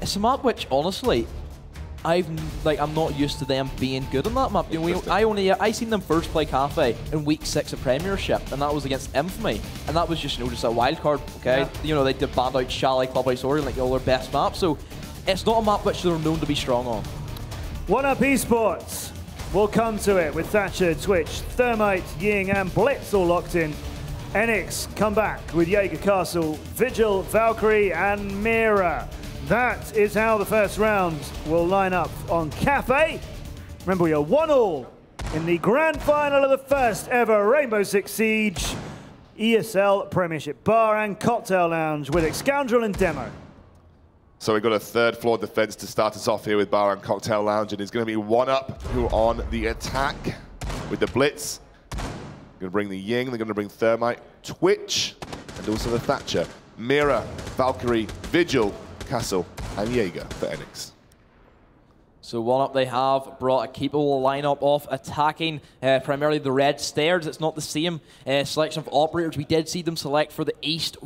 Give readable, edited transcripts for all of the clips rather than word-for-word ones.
it's a map which, honestly, I'm not used to them being good on that map. You know, I seen them first play Cafe in week 6 of Premiership, and that was against Infamy, and that was just just a wild card. Okay, you know, they did band out Chalet, Clubhouse Orient, like all their best maps. So it's not a map which they're known to be strong on. 1UPeSport. We'll come to it with Thatcher, Twitch, Thermite, Ying, and Blitz all locked in. Enyx come back with Jaeger Castle, Vigil, Valkyrie, and Mira. That is how the first round will line up on Cafe. Remember, we are 1-1 in the grand final of the first ever Rainbow Six Siege ESL Premiership Bar and Cocktail Lounge with Excoundrel and Demo. So we've got a third floor defense to start us off here with Bar and Cocktail Lounge, and it's going to be 1UP who are on the attack with the Blitz. They're going to bring the Ying, they're going to bring Thermite, Twitch, and also the Thatcher. Mira, Valkyrie, Vigil, Castle, and Jaeger for Enyx. So 1UP, they have brought a capable lineup of attacking primarily the red stairs. It's not the same selection of operators we did see them select for the east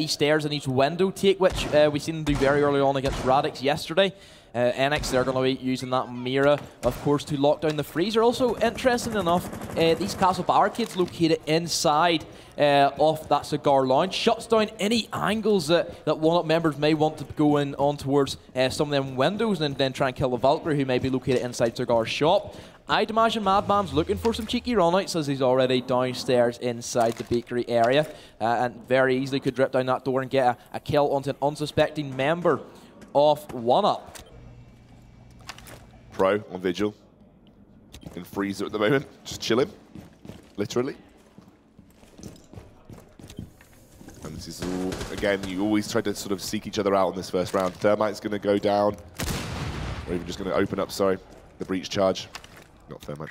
stairs and east window take, which we seen them do very early on against Radix yesterday. Enyx, they're going to be using that Mira, of course, to lock down the freezer. Also, interesting enough, these castle barricades located inside of that cigar lounge shuts down any angles that 1UP members may want to go in on towards some of them windows and then try and kill the Valkyrie who may be located inside cigar shop. I'd imagine Madman's looking for some cheeky runouts as he's already downstairs inside the bakery area and very easily could drip down that door and get a kill onto an unsuspecting member of 1UP. Pro on Vigil. You can freeze it at the moment. Just chill him. Literally. And this is all, again, you always try to sort of seek each other out on this first round. Thermite's going to go down. Or even just going to open up, sorry, the breach charge. Not Thermite.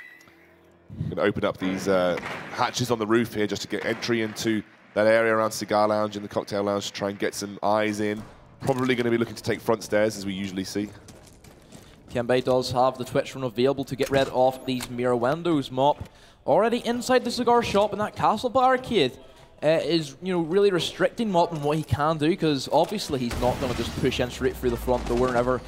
Going to open up these hatches on the roof here just to get entry into that area around Cigar Lounge and the Cocktail Lounge to try and get some eyes in. Probably going to be looking to take front stairs as we usually see. Kembe does have the Twitch run available to get rid of these mirror windows. Mop already inside the cigar shop, and that castle barricade is, you know, really restricting Mop on what he can do, because obviously he's not going to just push in straight through the front door whenever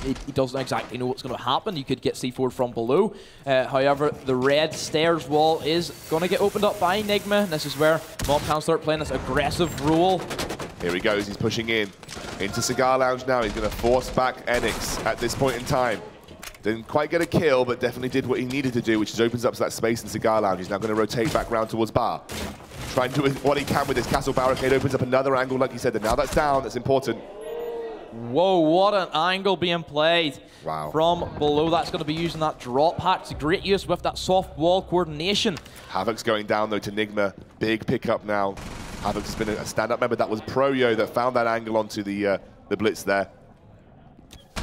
he doesn't exactly know what's going to happen. You could get C4 from below. However, the red stairs wall is going to get opened up by Enigma. This is where Mop can start playing this aggressive role. Here he goes, he's pushing in into Cigar Lounge now. He's going to force back Enyx at this point in time. Didn't quite get a kill, but definitely did what he needed to do, which is opens up that space in Cigar Lounge. He's now going to rotate back round towards Bar. Try and do what he can with this castle barricade. Opens up another angle, like you said, and now that's down. That's important. Whoa, what an angle being played. Wow. From below. That's going to be using that drop hatch. It's a great use with that soft wall coordination. Havoc's going down, though, to Enigma. Big pickup now. Havoc has been a stand-up member. That was Proyo that found that angle onto the Blitz there.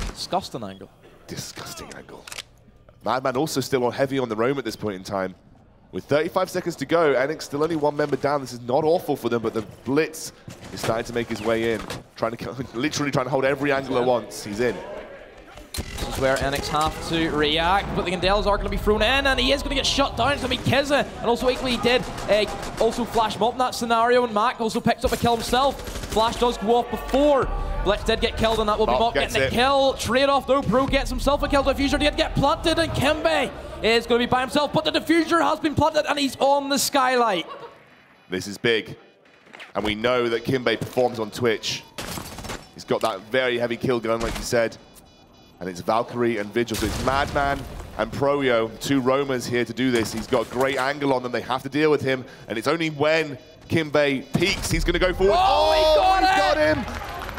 Disgusting angle. Disgusting angle. Madman also still on heavy on the roam at this point in time. With 35 seconds to go, Enyx still only one member down. This is not awful for them, but the Blitz is starting to make his way in. Literally trying to hold every angle at once. He's in. This is where Enyx have to react, but the Gandellas are going to be thrown in, and he is going to get shut down. It's going to be Kizza, and also equally he did also flash him up in that scenario, and Mac also picks up a kill himself. Flash does go off before. Blitz did get killed, and that will be Mop getting the kill. Trade off though, Pro gets himself a kill. Diffuser did get planted, and Kimbe is going to be by himself, but the Diffuser has been planted, and he's on the skylight. This is big, and we know that Kimbe performs on Twitch. He's got that very heavy kill gun, like you said. And it's Valkyrie and Vigil, so it's Madman and Proyo, two roamers here to do this. He's got a great angle on them. They have to deal with him, and it's only when Kimbe peeks he's going to go forward. Oh, he got him!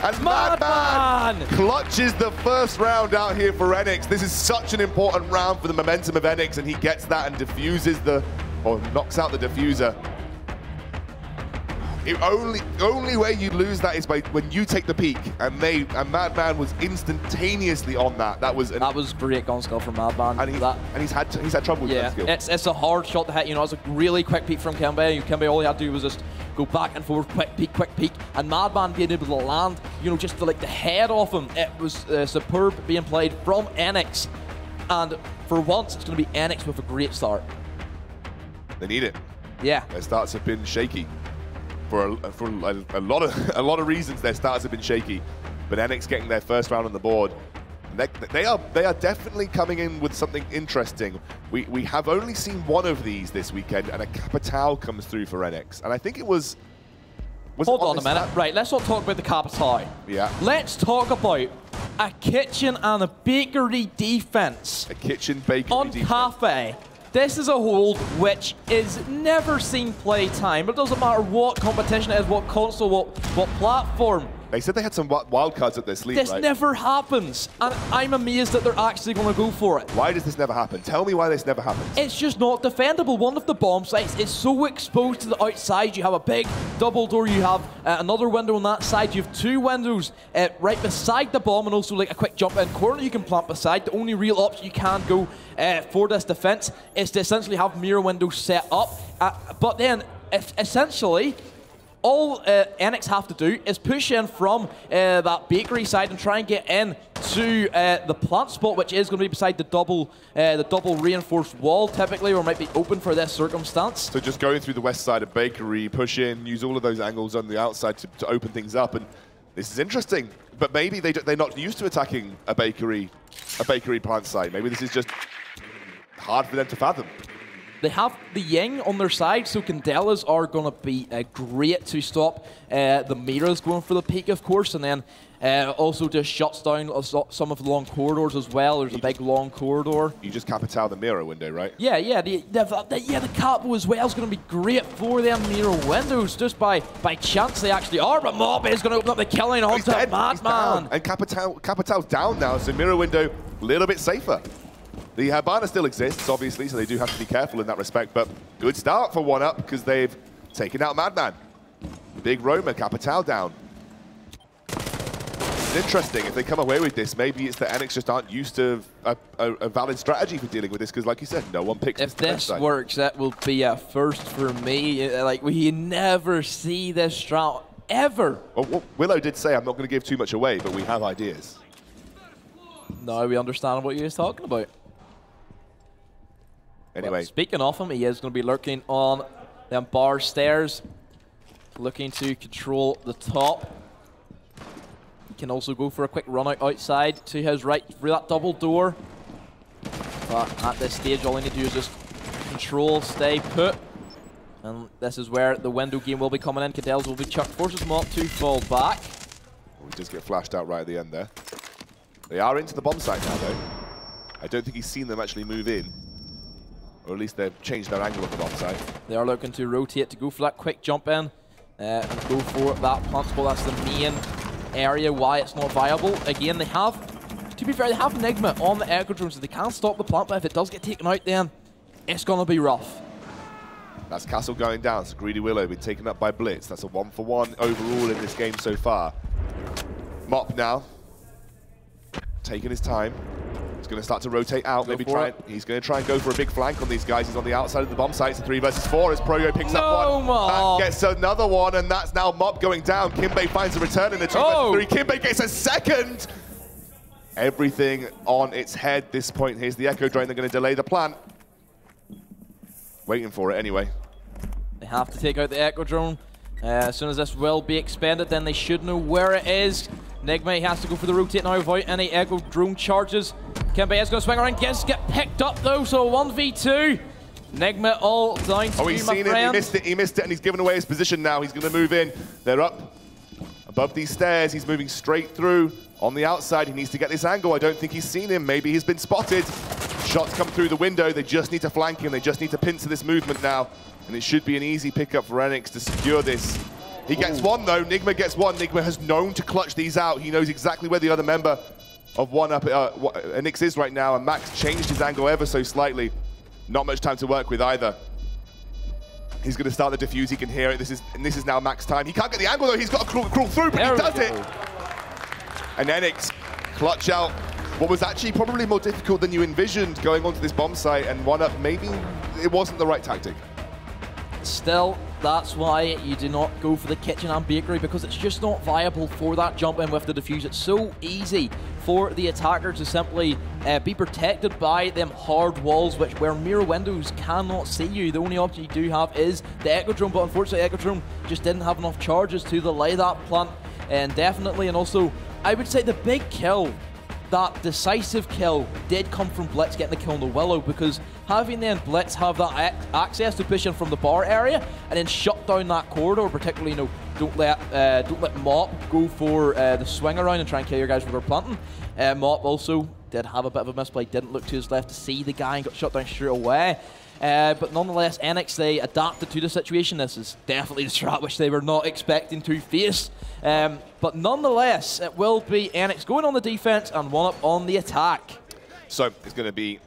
And Madman clutches the first round out here for Enyx. This is such an important round for the momentum of Enyx, and he gets that and diffuses or knocks out the diffuser. The only way you lose that is by when you take the peak, and Madman was instantaneously on that. That was great gun skill from Madman. And he's had trouble with that skill. It's a hard shot to hit. You know, it's a really quick peek from Kimbe. Kimbe, all he had to do was just go back and forth, quick peek, and Madman being able to land, you know, just to, like, the head off him. It was superb being played from Enyx, and for once it's going to be Enyx with a great start. They need it. Yeah, their starts have been shaky. For a lot of reasons, their starts have been shaky. but Enyx getting their first round on the board. They are definitely coming in with something interesting. We have only seen one of these this weekend, and a Capital comes through for Enyx. And I think it was Hold on a minute. Right, let's not talk about the Capital. Yeah. Let's talk about a kitchen and a bakery defense. A kitchen bakery on defense. Cafe. This is a hold which is never seen play time. It doesn't matter what competition it is, what console, what platform. They said they had some wild cards up their sleeve, This right? never happens, and I'm amazed that they're actually going to go for it. Why does this never happen? Tell me why this never happens. It's just not defendable. One of the bomb sites is so exposed to the outside. You have a big double door. You have another window on that side. You have two windows right beside the bomb, and also like a quick jump in corner you can plant beside. The only real option you can go for this defense is to essentially have mirror windows set up. But then, essentially, all Enyx have to do is push in from that bakery side and try and get in to the plant spot, which is going to be beside the double reinforced wall typically, or might be open for this circumstance. So just going through the west side of bakery, push in, use all of those angles on the outside to open things up, and this is interesting. But maybe they're not used to attacking a bakery plant site. Maybe this is just hard for them to fathom. They have the Ying on their side, so Candelas are going to be great to stop the mirrors going for the peak, of course, and then also just shuts down some of the long corridors as well. There's a big long corridor. You just Capital the mirror window, right? Yeah. The capo as well is going to be great for them mirror windows. Just by chance they actually are, but Mob is going to open up the killing onto Madman. And Capital's down now, so mirror window a little bit safer. The Habana still exists, obviously, so they do have to be careful in that respect, but good start for 1UP because they've taken out Madman. Big Roma, Capital down. It's interesting, if they come away with this, maybe it's that Enyx just aren't used to a valid strategy for dealing with this, because like you said, no one picks If this works, that will be a first for me. Like, we never see this strat, ever. Well, Willow did say, I'm not going to give too much away, but we have ideas. No, we understand what you're talking about. Anyway. Well, speaking of him, he is going to be lurking on them bar stairs, looking to control the top. He can also go for a quick run outside to his right through that double door. But at this stage, all he need to do is just control, stay put. And this is where the window game will be coming in. Cadels will be chucked, forces Mop to fall back. We just get flashed out right at the end there. They are into the bomb site now, though. I don't think he's seen them actually move in. Or at least they've changed their angle on the bomb side. They are looking to rotate to go for that quick jump in and go for that plant spot. That's the main area why it's not viable. Again, they have, to be fair, they have Enigma on the Echo Drone, so they can stop the plant, but if it does get taken out, then it's going to be rough. That's Castle going down, so Greedy Willow been taken up by Blitz. That's a 1-for-1 overall in this game so far. Mop now, taking his time. He's going to start to rotate out, he's going to try and go for a big flank on these guys. He's on the outside of the bomb site. It's a 3 versus 4 as Proyo picks up one. And gets another one, and that's now Mop going down. Kimbe finds a return in the 2 versus 3. Kimbe gets a second. Everything on its head at this point. Here's the Echo Drone. They're going to delay the plant. Waiting for it anyway. They have to take out the Echo Drone. As soon as this will be expended, then they should know where it is. Enigma has to go for the rotate now without any Echo Drone charges. Kimbe is going to swing around, get picked up though, so 1v2. Enigma all down to he's seen it, he missed it, and he's given away his position now. He's going to move in. They're up above these stairs. He's moving straight through on the outside. He needs to get this angle. I don't think he's seen him. Maybe he's been spotted. Shots come through the window. They just need to flank him. They just need to pincer this movement now. And it should be an easy pickup for Enyx to secure this. He gets one though. Nigma gets one. Nigma has known to clutch these out. He knows exactly where the other member of 1UP Enyx is right now, and Max changed his angle ever so slightly. Not much time to work with either. He's going to start the defuse. He can hear it. This is now Max time. He can't get the angle though. He's got to crawl through, but he does it. And Enyx clutch out what was actually probably more difficult than you envisioned going onto this bomb site, and 1UP maybe it wasn't the right tactic. Still, that's why you do not go for the kitchen and bakery, because it's just not viable for that jump in with the defuse. It's so easy for the attacker to simply be protected by them hard walls, where mirror windows cannot see you. The only option you do have is the Echo Drone, but unfortunately Echo Drone just didn't have enough charges to delay that plant indefinitely, and also I would say the big kill, that decisive kill, did come from Blitz getting the kill on the Willow, because having then Blitz have that access to push in from the bar area and then shut down that corridor, particularly, you know, don't let Mop go for the swing around and try and kill your guys when they're planting. Mop also did have a bit of a misplay, didn't look to his left to see the guy and got shut down straight away. But nonetheless, Enyx, they adapted to the situation. This is definitely the strat which they were not expecting to face. But nonetheless, it will be Enyx going on the defense and 1UP on the attack. So it's going to be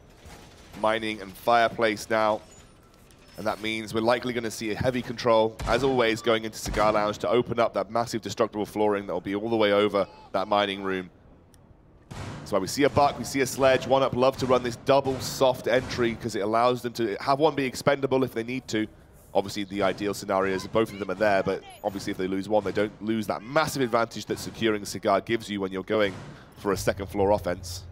mining and fireplace now. And that means we're likely going to see a heavy control, as always, going into Cigar Lounge to open up that massive destructible flooring that will be all the way over that mining room. That's why we see a buck, we see a sledge. 1UP love to run this double soft entry because it allows them to have one be expendable if they need to. Obviously, the ideal scenario is that both of them are there, but obviously if they lose one, they don't lose that massive advantage that securing a Cigar gives you when you're going for a second floor offense.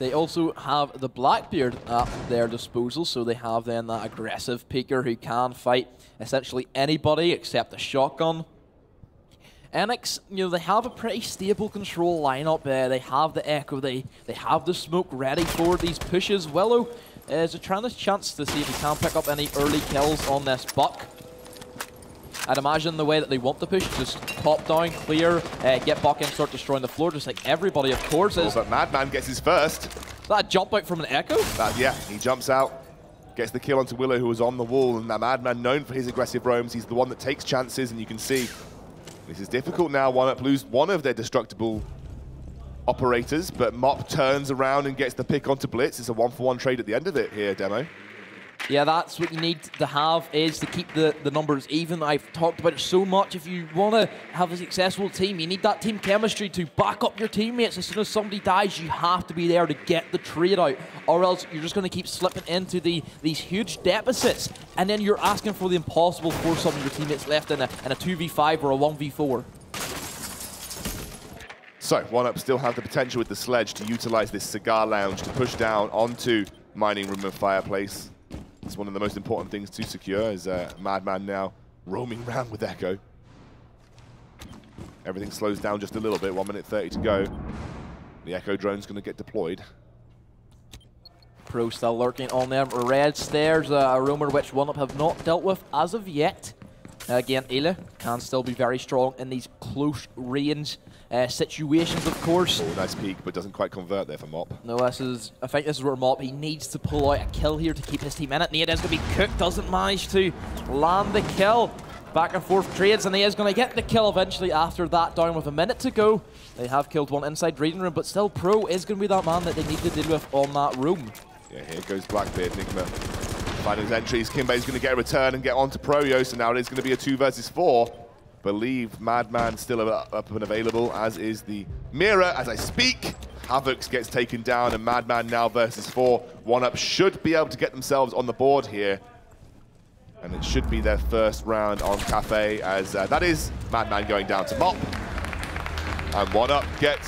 They also have the Blackbeard at their disposal, so they have then that aggressive peeker who can fight essentially anybody except a shotgun. Enyx, you know, they have a pretty stable control lineup. They have the Echo, they have the smoke ready for these pushes. Willow is a chance to see if he can pick up any early kills on this buck. I'd imagine the way that they want to push, just pop down, clear, get buck in, start destroying the floor, just like everybody, of course, is. But Madman gets his first. Is that a jump out from an Echo? Yeah, he jumps out, gets the kill onto Willow, who was on the wall, and that Madman, known for his aggressive roams, he's the one that takes chances, and you can see this is difficult now. 1UP lose one of their destructible operators, but Mop turns around and gets the pick onto Blitz. It's a 1-for-1 trade at the end of it here, Demo. Yeah, that's what you need to have, is to keep the numbers even. I've talked about it so much. If you want to have a successful team, you need that team chemistry to back up your teammates. As soon as somebody dies, you have to be there to get the trade out, or else you're just going to keep slipping into these huge deficits, and then you're asking for the impossible for some of your teammates left in a 2v5 or a 1v4. So 1UP still have the potential with the sledge to utilize this Cigar Lounge to push down onto Mining Room and Fireplace. It's one of the most important things to secure, is Madman now roaming around with Echo. Everything slows down just a little bit, 1 minute 30 to go. The Echo drone's going to get deployed. Pro still lurking on them red stairs, a rumor which 1UP have not dealt with as of yet. Again, Ela can still be very strong in these close range situations, of course. Oh, nice peek, but doesn't quite convert there for Mop. No, I think this is where Mop, he needs to pull out a kill here to keep his team in it. Nade is going to be cooked, doesn't manage to land the kill. Back and forth trades, and he is going to get the kill eventually after that, down with a minute to go. They have killed one inside reading room, but still Pro is going to be that man that they need to deal with on that room. Yeah, here goes Blackbeard. Nigma finding his entries. Kimbe's going to get a return and get on to Proyo, so now it is going to be a 2 versus 4. Believe Madman still up and available, as is the Mirror as I speak. Havox gets taken down, and Madman now versus 4. 1UP should be able to get themselves on the board here. And it should be their first round on Cafe, as that is Madman going down to Mop. And 1UP get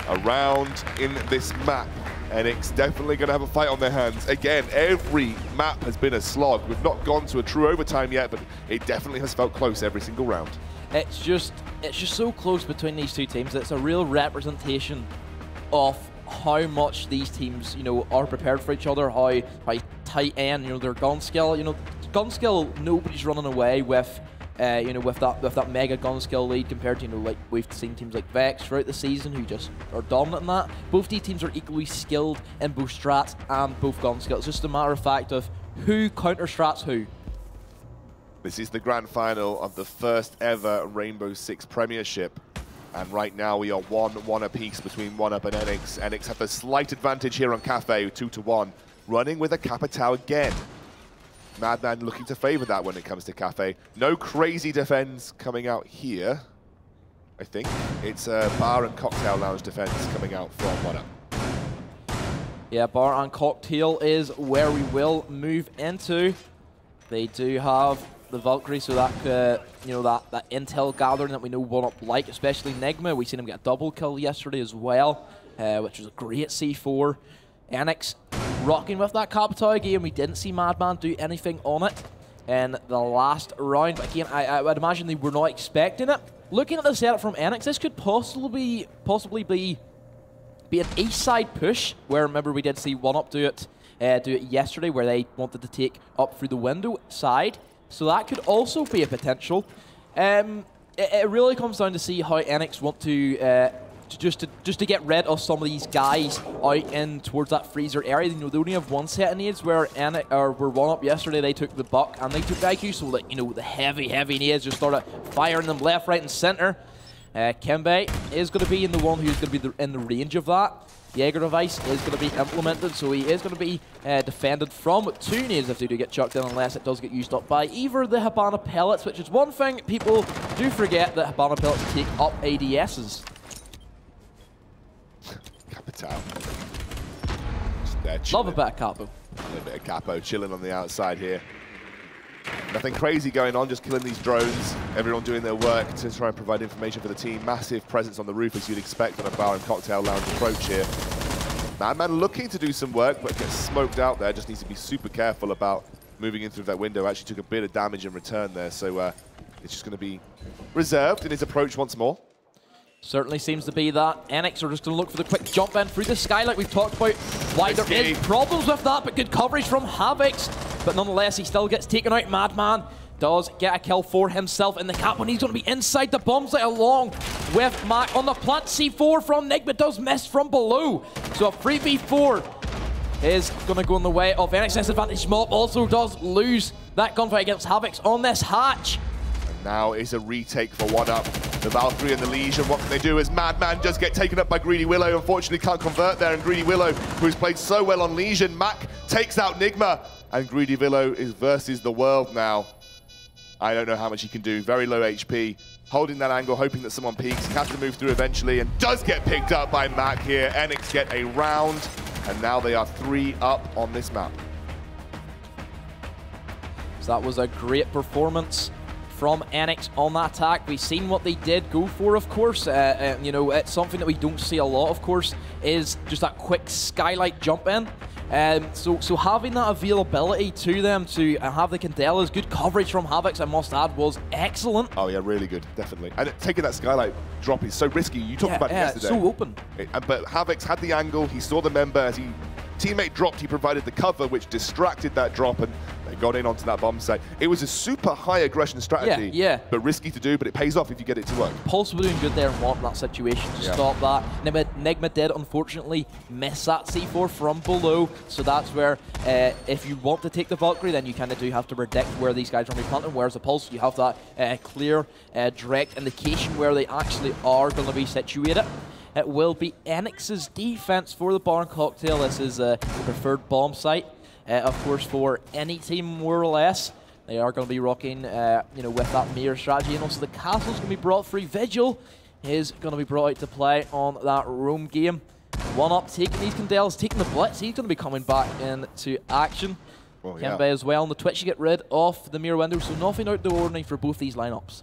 a round in this map. Enyx definitely going to have a fight on their hands. Again, every map has been a slog. We've not gone to a true overtime yet, but it definitely has felt close every single round. It's just so close between these two teams. It's a real representation of how much these teams, you know, are prepared for each other, how tight end, you know, their gun skill. You know, gun skill, nobody's running away with. You know, with that mega gun skill lead compared to, you know, like we've seen teams like Vex throughout the season who just are dominant in that. Both these teams are equally skilled in both strats and both gun skills. It's just a matter of fact of who counter strats who. This is the grand final of the first ever Rainbow Six Premiership. And right now we are 1-1 apiece between 1UP and Enyx. Enyx have the slight advantage here on Cafe, 2-1, running with a Capitao again. Madman looking to favor that when it comes to Cafe. No crazy defense coming out here, I think. It's a bar and cocktail lounge defense coming out from 1UP. Yeah, bar and cocktail is where we will move into. They do have the Valkyrie, so that you know, that intel gathering that we know 1UP like, especially Nigma. We've seen him get a double kill yesterday as well, which was a great C4. Enyx rocking with that Capitao game. We didn't see Madman do anything on it. in the last round. But again, I would imagine they were not expecting it. Looking at the setup from Enyx, this could possibly be an east side push, where remember we did see 1UP do it yesterday, where they wanted to take up through the window side. So that could also be a potential. It really comes down to see how Enyx want to just to get rid of some of these guys out in towards that freezer area. You know, they only have one set of nades, where 1UP yesterday they took the buck and they took the IQ, so that, you know, the heavy nades just started firing them left, right, and center. Kimbe is going to be the one who's going to be in the range of that. Jaeger device is going to be implemented, so he is going to be defended from 2 nades if they do get chucked in, unless it does get used up by either the Hibana pellets, which is one thing people do forget, that Hibana pellets take up ADSs. Capital. Love a bit of capo. A little bit of capo, chilling on the outside here. Nothing crazy going on, just killing these drones. Everyone doing their work to try and provide information for the team. Massive presence on the roof, as you'd expect on a bar and cocktail lounge approach here. Madman looking to do some work, but gets smoked out there. Just needs to be super careful about moving in through that window. Actually took a bit of damage in return there, so it's just going to be reserved in his approach once more. Certainly seems to be that. Enyx are just going to look for the quick jump in through the sky, like we've talked about. Why there is problems with that, but good coverage from Havix. But nonetheless, he still gets taken out. Madman does get a kill for himself in the cap, and he's going to be inside the bomb site along with Mac on the plant. C4 from Nig, but does miss from below. So a 3v4 is going to go in the way of Enyx. Disadvantage. Mop also does lose that gunfight against Havix on this hatch. And now is a retake for 1UP. The Valkyrie and the Legion, what can they do as Madman does get taken up by Greedy Willow? Unfortunately can't convert there, and Greedy Willow, who's played so well on Legion, Mac takes out Nigma, and Greedy Willow is versus the world now. I don't know how much he can do, very low HP, holding that angle, hoping that someone peeks. He has to move through eventually, and does get picked up by Mac here. Enyx get a round, and now they are 3 up on this map. So that was a great performance from Enyx on that attack. We've seen what they did go for, of course. You know, it's something that we don't see a lot, of course, is just that quick skylight jump in. So having that availability to them to have the Candelas, good coverage from Havix, I must add, was excellent. Oh yeah, really good, definitely. And taking that skylight drop is so risky. You talked about it yesterday. So open. But Havix had the angle, he saw the member, as he teammate dropped, he provided the cover, which distracted that drop, and they got in onto that bomb site. It was a super high aggression strategy, but risky to do, but it pays off if you get it to work. Pulse were doing good there in that situation to stop that. Nigma did unfortunately miss that C4 from below, so that's where if you want to take the Valkyrie, then you kind of do have to predict where these guys are going to be planting, whereas the Pulse, you have that clear, direct indication where they actually are going to be situated. It will be Enyx's defense for the Bar and Cocktail. This is the preferred bomb site, of course, for any team more or less. They are going to be rocking, you know, with that mirror strategy, and also the castle's going to be brought through. Vigil is going to be brought out to play on that roam game. 1UP taking these Candelas, taking the blitz. He's going to be coming back into action. Well, Kimbe as well on the Twitch to get rid of the mirror window, so nothing out of the ordinary for both these lineups.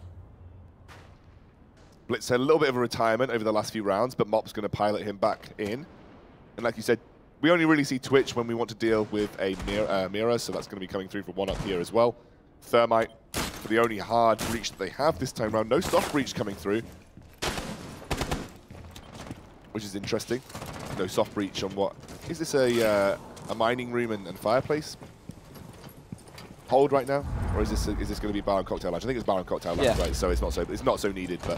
Blitz had a little bit of a retirement over the last few rounds, but Mop's going to pilot him back in. And like you said, we only really see Twitch when we want to deal with a mirror, so that's going to be coming through for 1UP here as well. Thermite for the only hard breach that they have this time around. No soft breach coming through, which is interesting. No soft breach on what? Is this a mining room and fireplace? Hold right now, or is this going to be bar and cocktail lounge? I think it's bar and cocktail lounge, right? So it's not so needed, but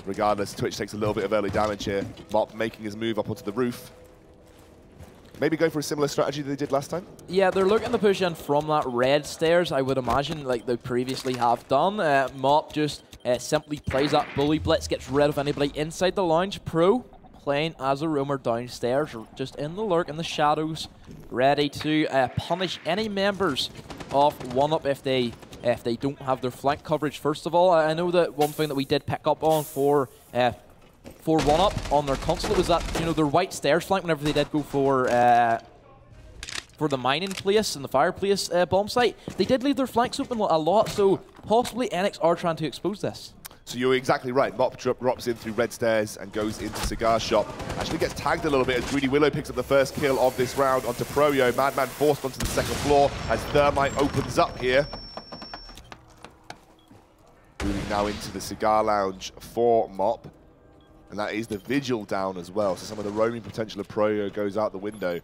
regardless, Twitch takes a little bit of early damage here. Mop making his move up onto the roof. Maybe go for a similar strategy that they did last time? Yeah, they're looking to push in from that red stairs, I would imagine, like they previously have done. Mop just simply plays that bully blitz, gets rid of anybody inside the lounge. Pro playing as a roamer downstairs, or just in the lurk, in the shadows, ready to punish any members of 1UP if they don't have their flank coverage. First of all, I know that one thing that we did pick up on for 1UP on their console was that, you know, their white stairs flank, whenever they did go for the mining place and the fireplace bomb site, they did leave their flanks open a lot, so possibly Enyx are trying to expose this. So you're exactly right. Mop drops in through red stairs and goes into Cigar Shop. Actually gets tagged a little bit as Greedy Willow picks up the first kill of this round onto Proyo. Madman forced onto the second floor as Thermite opens up here. Moving now into the Cigar Lounge for Mop. And that is the Vigil down as well. So some of the roaming potential of Proyo goes out the window.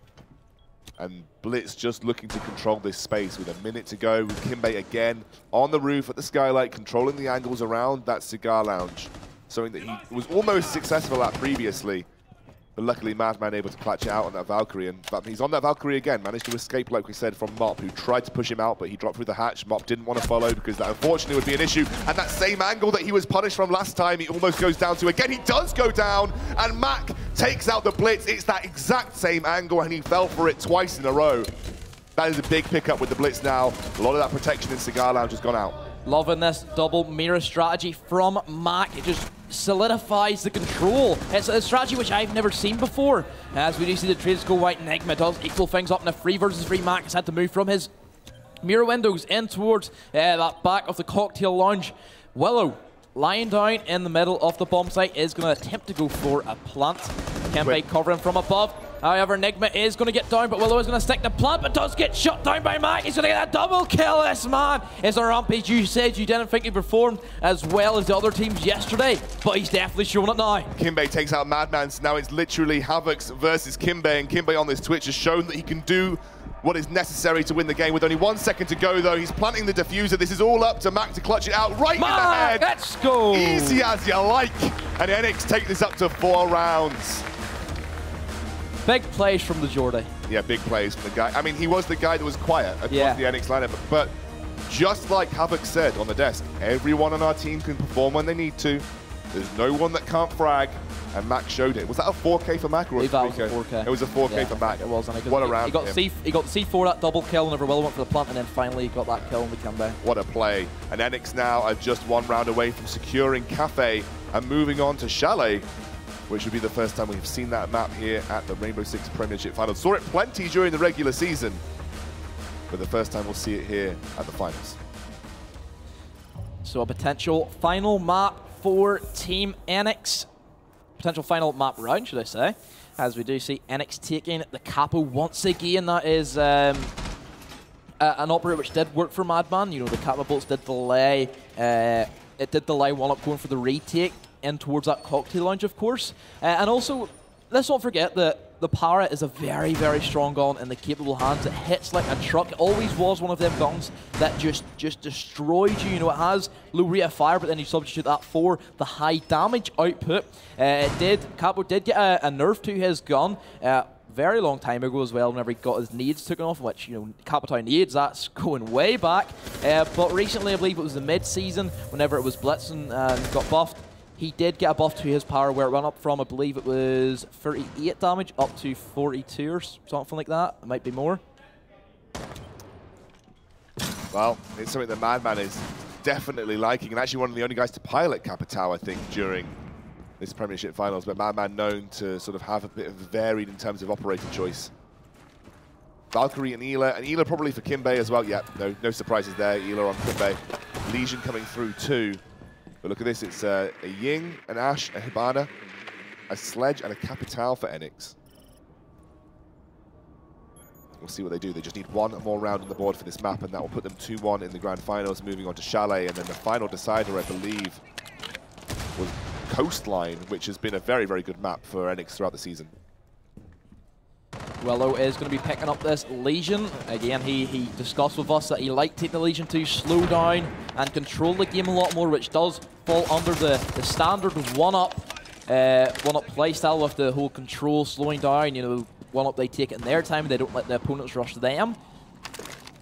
And Blitz just looking to control this space with a minute to go. With Kimbe again on the roof at the skylight, controlling the angles around that Cigar Lounge. Something that he was almost successful at previously. But luckily, Madman able to clutch it out on that Valkyrie. And he's on that Valkyrie again, managed to escape, like we said, from Mop, who tried to push him out, but he dropped through the hatch. Mop didn't want to follow because that unfortunately would be an issue. And that same angle that he was punished from last time, he almost goes down to again. He does go down, and Mac takes out the Blitz. It's that exact same angle, and he fell for it twice in a row. That is a big pickup with the Blitz now. A lot of that protection in Cigar Lounge has gone out. Loving this double mirror strategy from Mac. It just solidifies the control. It's a strategy which I've never seen before. As we do see the trades go white, Enigma does equal things up in a 3 versus 3. Mac has had to move from his mirror windows in towards that back of the cocktail lounge. Willow lying down in the middle of the bomb site is going to attempt to go for a plant. Kimbe covering from above. However, Enigma is going to get down, but Willow is going to stick the plant, but does get shot down by Mac. He's going to get a double kill. This man is a rampage. You said you didn't think he performed as well as the other teams yesterday, but he's definitely showing it now. Kimbe takes out Madman, so now it's literally Havocs versus Kimbe, and Kimbe on this Twitch has shown that he can do what is necessary to win the game. With only 1 second to go, though, he's planting the diffuser. This is all up to Mac to clutch it out right in the head. Let's go. Easy as you like. And Enyx take this up to 4 rounds. Big plays from the Geordie. Yeah, big plays from the guy. I mean, he was the guy that was quiet across the Enyx lineup, but just like Havoc said on the desk, everyone on our team can perform when they need to. There's no one that can't frag, and Mac showed it. Was that a 4K for Mac or a 3K? It was a 4K for Mac. It was. What a round. He got C4, that double kill, whenever Will went for the plant, and then finally he got that kill on the comeback. What a play. And Enyx now are just 1 round away from securing Cafe and moving on to Chalet, which would be the first time we've seen that map here at the Rainbow Six Premiership Finals. Saw it plenty during the regular season, but the first time we'll see it here at the finals. So a potential final map for Team Enyx. Potential final map round, should I say, as we do see Enyx taking the capo once again. That is an operator which did work for Madman. You know, the capo bolts did delay. It did delay 1UP going for the retake in towards that cocktail lounge, of course. And also, let's not forget that the Para is a very, very strong gun in the capable hands. It hits like a truck. It always was one of them guns that just destroyed you. You know, it has low rate of fire, but then you substitute that for the high damage output. Capo did get a nerf to his gun very long time ago as well, whenever he got his nades taken off, which, you know, Capital nades, that's going way back. But recently, I believe it was the mid-season, whenever it was blitzing and got buffed, he did get a buff to his power where it went up from, I believe it was 38 damage up to 42 or something like that. It might be more. Well, it's something that Madman is definitely liking, and actually one of the only guys to pilot Capital, I think, during this Premiership Finals, but Madman known to sort of have a bit of varied in terms of operator choice. Valkyrie and Ela probably for Kimbe as well. Yeah, no surprises there. Ela on Kimbe. Legion coming through too. But look at this, it's a Ying, an Ash, a Hibana, a Sledge, and a Capital for Enyx. We'll see what they do. They just need 1 more round on the board for this map, and that will put them 2-1 in the grand finals, moving on to Chalet. And then the final decider, I believe, was Coastline, which has been a very, very good map for Enyx throughout the season. Willow is going to be picking up this Legion. Again, he discussed with us that he liked taking the Legion to slow down and control the game a lot more, which does fall under the standard 1UP playstyle with the whole control slowing down. You know, 1UP, they take it in their time, they don't let the opponents rush them.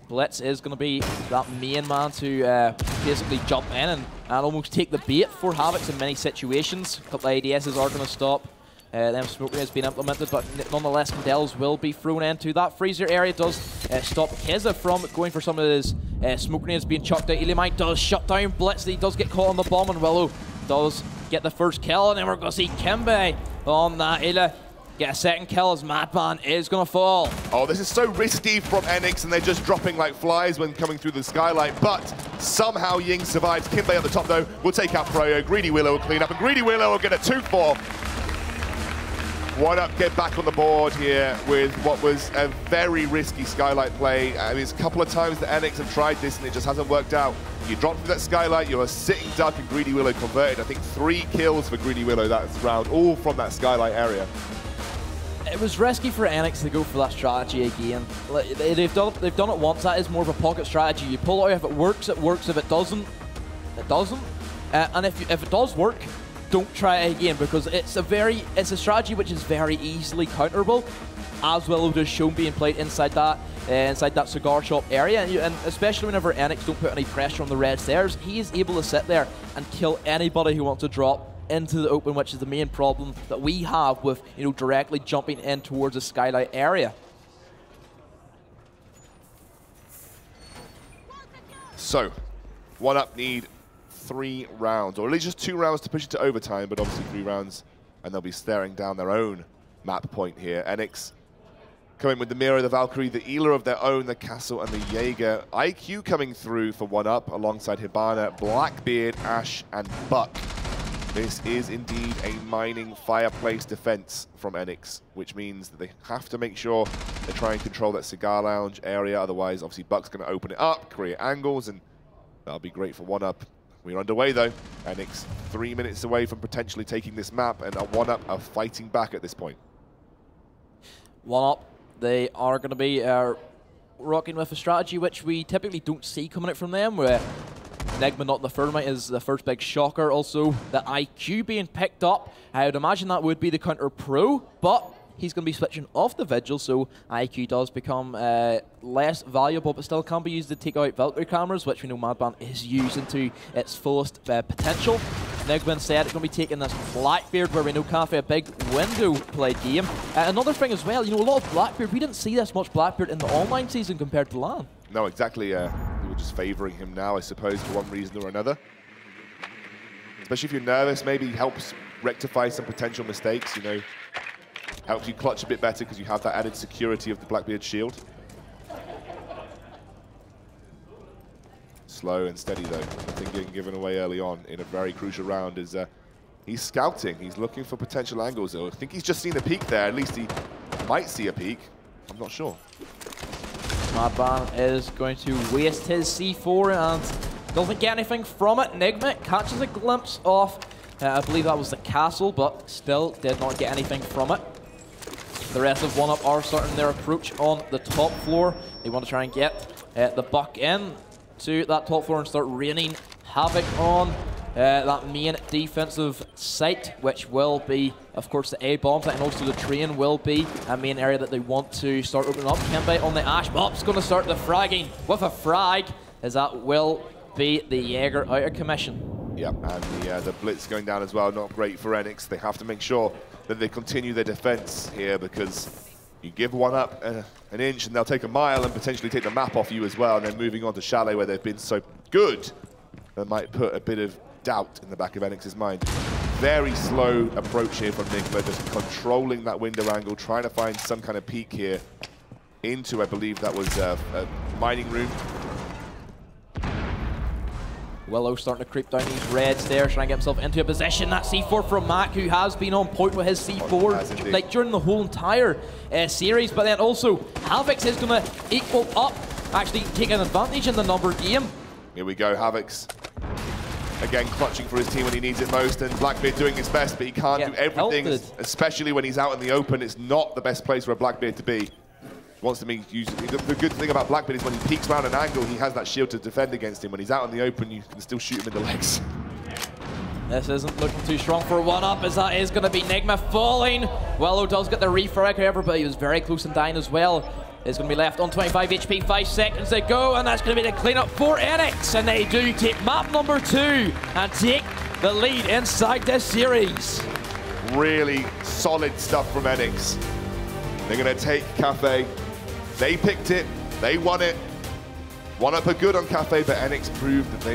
Blitz is going to be that main man to basically jump in and almost take the bait for Havocs in many situations. A couple of ADSs are going to stop. Them smoke grenades being implemented, but nonetheless, Candels will be thrown into that freezer area. Does stop Keza from going for some of his smoke grenades being chucked out. Elimite does shut down Blitz. He does get caught on the bomb, and Willow does get the first kill. And then we're going to see Kimbe on that. Ela get a second kill as Madman is going to fall. Oh, this is so risky from Enyx, and they're just dropping like flies when coming through the skylight, but somehow Ying survives. Kimbe at the top, though, will take out Proyo. Greedy Willow will clean up, and Greedy Willow will get a 2-4. 1UP get back on the board here with what was a very risky skylight play. I mean, it's a couple of times that Enyx have tried this, and it just hasn't worked out. You drop through that skylight, you're a sitting duck, and Greedy Willow converted. I think 3 kills for Greedy Willow that round, all from that skylight area. It was risky for Enyx to go for that strategy again. Like, they've done it once. That is more of a pocket strategy. You pull it out. If it works, it works. If it doesn't, it doesn't. And if it does work, don't try it again, because it's a strategy which is very easily counterable, as well as just shown being played inside that cigar shop area, and especially whenever Enyx don't put any pressure on the red stairs, he is able to sit there and kill anybody who wants to drop into the open, which is the main problem that we have with, you know, directly jumping in towards the skylight area. So, 1UP need 3 rounds, or at least just 2 rounds to push it to overtime, but obviously 3 rounds, and they'll be staring down their own map point here. Enyx coming with the Mira, the Valkyrie, the Ealer of their own, the Castle, and the Jaeger. IQ coming through for 1UP alongside Hibana, Blackbeard, Ash, and Buck. This is indeed a mining fireplace defense from Enyx, which means that they have to make sure they try and control that cigar lounge area. Otherwise, obviously, Buck's going to open it up, create angles, and that'll be great for 1UP. We're underway, though. Enyx 3 minutes away from potentially taking this map, and 1UP are fighting back at this point. 1UP, they are going to be rocking with a strategy which we typically don't see coming out from them, where Enigma, not the Thermite, is the first big shocker. Also, the IQ being picked up. I would imagine that would be the counter pro, but he's going to be switching off the Vigil, so IQ does become less valuable, but still can be used to take out Valkyrie cameras, which we know Madman is using to its fullest potential. Enigma instead is going to be taking this Blackbeard, where we know Cafe a big window played game. Another thing as well, you know, a lot of Blackbeard, we didn't see this much Blackbeard in the online season compared to LAN. No, exactly. We were just favouring him now, I suppose, for one reason or another. Especially if you're nervous, maybe helps rectify some potential mistakes, you know. Helps you clutch a bit better because you have that added security of the Blackbeard shield. Slow and steady, though. Nothing getting given away early on in a very crucial round is he's scouting. He's looking for potential angles. I think he's just seen a peek there. At least he might see a peek. I'm not sure. Madman is going to waste his C4 and doesn't get anything from it. Enigma catches a glimpse of, I believe that was the castle, but still did not get anything from it. The rest of 1UP are starting their approach on the top floor. They want to try and get the Buck in to that top floor and start raining havoc on that main defensive site, which will be, of course, the A-bomb site, and also the train will be a main area that they want to start opening up. Kimbe on the Ash. Bop's going to start the fragging with a frag, as that will be the Jaeger out of commission. Yep, and the blitz going down as well. Not great for Enyx. They have to make sure that they continue their defense here, because you give 1UP an inch and they'll take a mile and potentially take the map off you as well, and then moving on to Chalet, where they've been so good, that might put a bit of doubt in the back of Enyx's mind. Very slow approach here from Enigma, just controlling that window angle, trying to find some kind of peek here into, I believe that was a mining room. Willow starting to creep down these red stairs, trying to get himself into a position. That C4 from Mac, who has been on point with his C4 like during the whole entire series, but then also Havix is going to equal up, actually taking advantage in the number game. Here we go, Havix. Again, clutching for his team when he needs it most, and Blackbeard doing his best, but he can't do everything, especially when he's out in the open. It's not the best place for a Blackbeard to be. Wants to use the good thing about Blackbeard is when he peeks around an angle, he has that shield to defend against him. When he's out in the open, you can still shoot him in the legs. This isn't looking too strong for 1UP, as that is going to be Enigma falling. Willow does get the refrag, however, but he was very close and dying as well. It's going to be left on 25 HP, 5 seconds to go, and that's going to be the cleanup for Enyx, and they do take map number 2 and take the lead inside this series. Really solid stuff from Enyx. They're going to take Cafe. They picked it, they won it. 1UP are good on Cafe, but Enyx proved that they